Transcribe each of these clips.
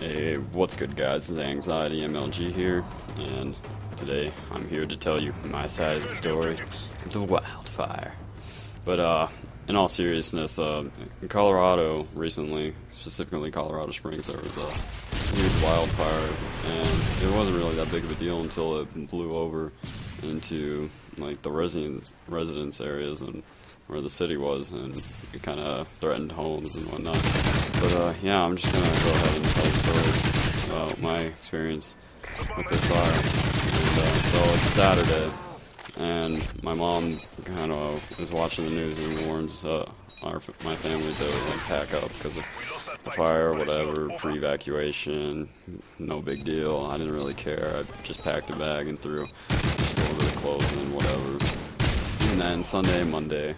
Hey, what's good guys, it's AnxietyMLG here, and today I'm here to tell you my side of the story, the wildfire. But in all seriousness, in Colorado recently, specifically Colorado Springs, there was a huge wildfire, and it wasn't really that big of a deal until it blew over into like the residence areas and where the city was, and it kind of threatened homes and whatnot. But yeah, I'm just gonna go ahead and tell the story about my experience with this fire. And so it's Saturday, and my mom kind of is watching the news and warns my family to like pack up because of the fire or whatever, pre-evacuation, no big deal. I didn't really care. I just packed a bag and threw just a little bit of clothes in, whatever. And then Sunday, Monday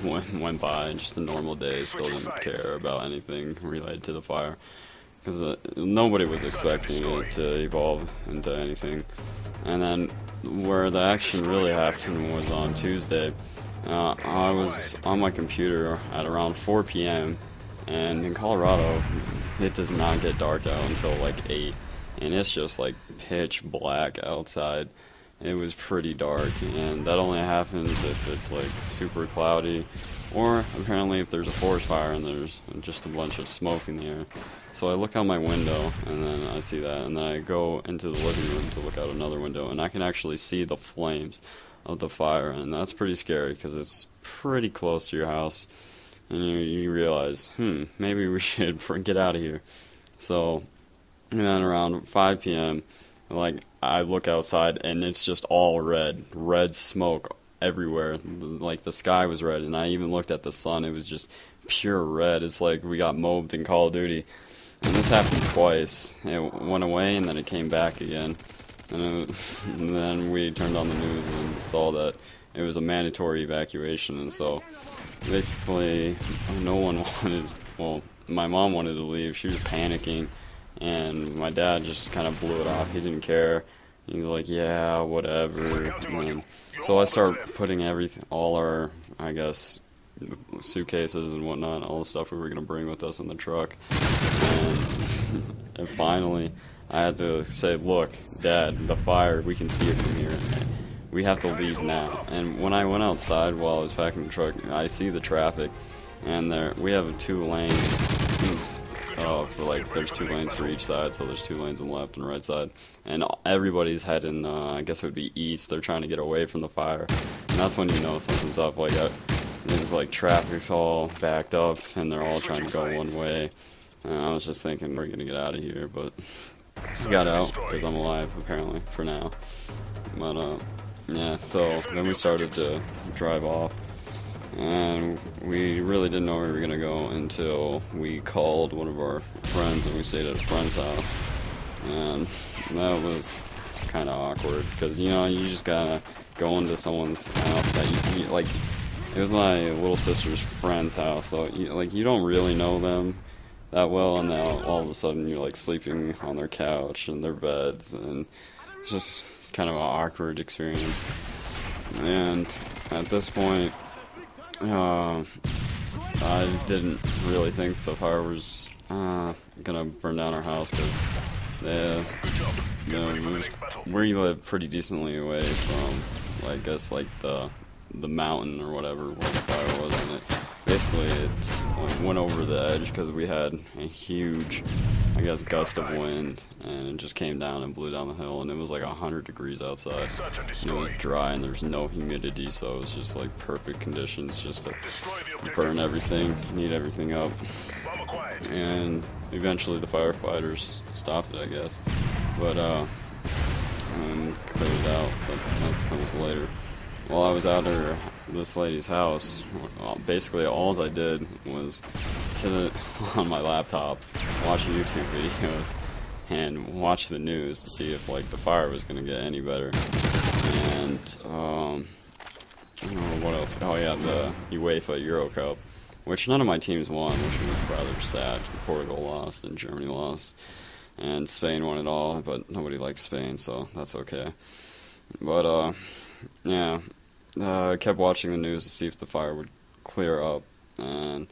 went by, and just a normal day. Still didn't care about anything related to the fire because nobody was expecting it to evolve into anything. And then where the action really happened was on Tuesday. I was on my computer at around 4 p.m. and in Colorado it does not get dark out until like 8, and it's just like pitch black outside. It was pretty dark, and that only happens if it's like super cloudy, or apparently if there's a forest fire and there's just a bunch of smoke in the air. So I look out my window, and then I see that, and then I go into the living room to look out another window, and I can actually see the flames of the fire, and that's pretty scary because it's pretty close to your house, and you realize, maybe we should get out of here. So, and then around 5 p.m., like, I look outside and it's just all red smoke everywhere. Like, the sky was red, and I even looked at the sun. It was just pure red. It's like we got mobbed in Call of Duty. And this happened twice. It went away and then it came back again. And then we turned on the news and saw that it was a mandatory evacuation. And so basically no one wanted, well, my mom wanted to leave. She was panicking. And my dad just kind of blew it off. He didn't care. He's like, yeah, whatever. And so I start putting all our, I guess, suitcases and whatnot, all the stuff we were going to bring with us in the truck. And finally, I had to say, look, Dad, the fire, we can see it from here. We have to leave now. And when I went outside while I was packing the truck, I see the traffic. And we have 2 lanes. For like, there's 2 lanes for each side, so there's 2 lanes on the left and right side, and everybody's heading, I guess it would be east. They're trying to get away from the fire, and that's when you know something's up. Like, there's like traffic's all backed up, and they're all trying to go one way, and I was just thinking, we're gonna get out of here, but I got out, because I'm alive, apparently, for now. But, yeah, so then we started to drive off. And we really didn't know where we were going to go until we called one of our friends, and we stayed at a friend's house. And that was kind of awkward, because, you know, you just gotta go into someone's house that you like, it was my little sister's friend's house, so, you don't really know them that well, and now all of a sudden you're, like, sleeping on their couch and their beds, and it's just kind of an awkward experience. And at this point, I didn't really think the fire was gonna burn down our house, because we live pretty decently away from, I guess, like the mountain or whatever where the fire was, and basically it went over the edge because we had a huge, I guess, gust of wind, and it just came down and blew down the hill, and it was like 100 degrees outside, and it was dry, and there's no humidity, so it was just like perfect conditions just to burn everything, heat everything up. And eventually the firefighters stopped it, I guess, but and cleared it out, but that comes later. While I was out at this lady's house, basically all I did was sit on my laptop, watch YouTube videos, and watch the news to see if, like, the fire was going to get any better. And, I don't know what else. Oh yeah, the UEFA Euro Cup, which none of my teams won, which was rather sad. Portugal lost, and Germany lost, and Spain won it all, but nobody likes Spain, so that's okay. But, yeah, I kept watching the news to see if the fire would clear up, and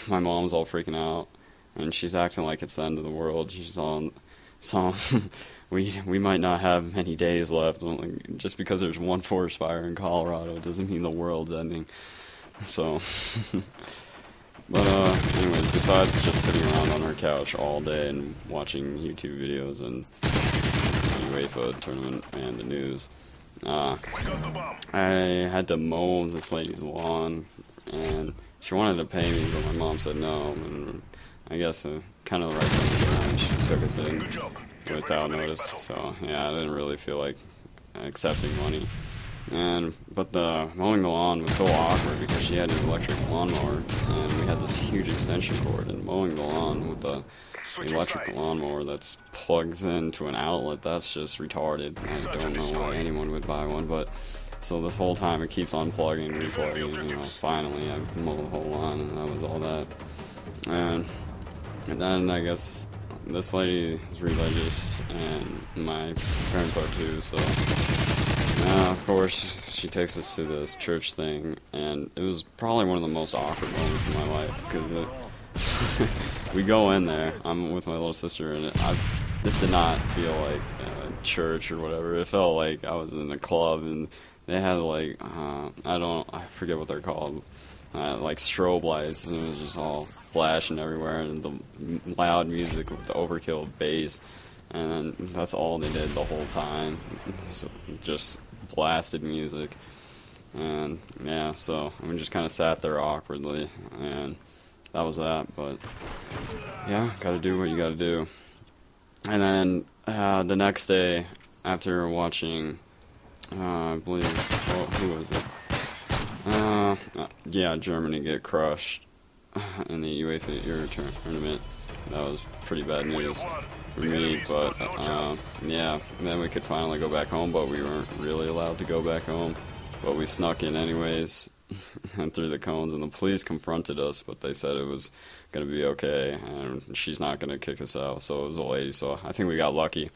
my mom's all freaking out, and she's acting like it's the end of the world. She's on some. We might not have many days left. Just because there's one forest fire in Colorado doesn't mean the world's ending. So, but anyways, besides just sitting around on our couch all day and watching YouTube videos and the UEFA tournament and the news, I had to mow this lady's lawn, and she wanted to pay me, but my mom said no, and I guess kind of the right thing around. She took us in without notice, so yeah, I didn't really feel like accepting money. But the mowing the lawn was so awkward because she had an electric lawnmower, and we had this huge extension cord, and mowing the lawn with the electric lawnmower that's plugs into an outlet, that's just retarded. I don't know why anyone would buy one, but so this whole time it keeps unplugging, replugging, you know, finally I mowed the whole lawn, and that was all that. And then I guess this lady is religious, and my parents are too, so of course she takes us to this church thing, and it was probably one of the most awkward moments in my life, because we go in there, I'm with my little sister, and this did not feel like church or whatever. It felt like I was in a club, and they had like, I forget what they're called, like strobe lights, and it was just all flashing everywhere, and the loud music with the overkill bass, and that's all they did the whole time, just blasted music. And yeah, so we just kind of sat there awkwardly, and that was that. But yeah, gotta do what you gotta do. And then the next day, after watching, I believe, who was it? Yeah, Germany get crushed in the UEFA Euro tournament. That was pretty bad news for me, but yeah, then we could finally go back home, but we weren't really allowed to go back home, but we snuck in anyways and through the cones, and the police confronted us, but they said it was going to be okay, and she's not going to kick us out, so it was a lady, so I think we got lucky.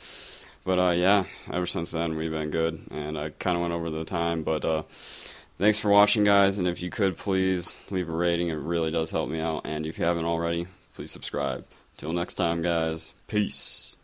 But yeah, ever since then we've been good, and I kind of went over the time, but thanks for watching, guys, and if you could please leave a rating, it really does help me out, and if you haven't already, please subscribe. Till next time, guys, peace.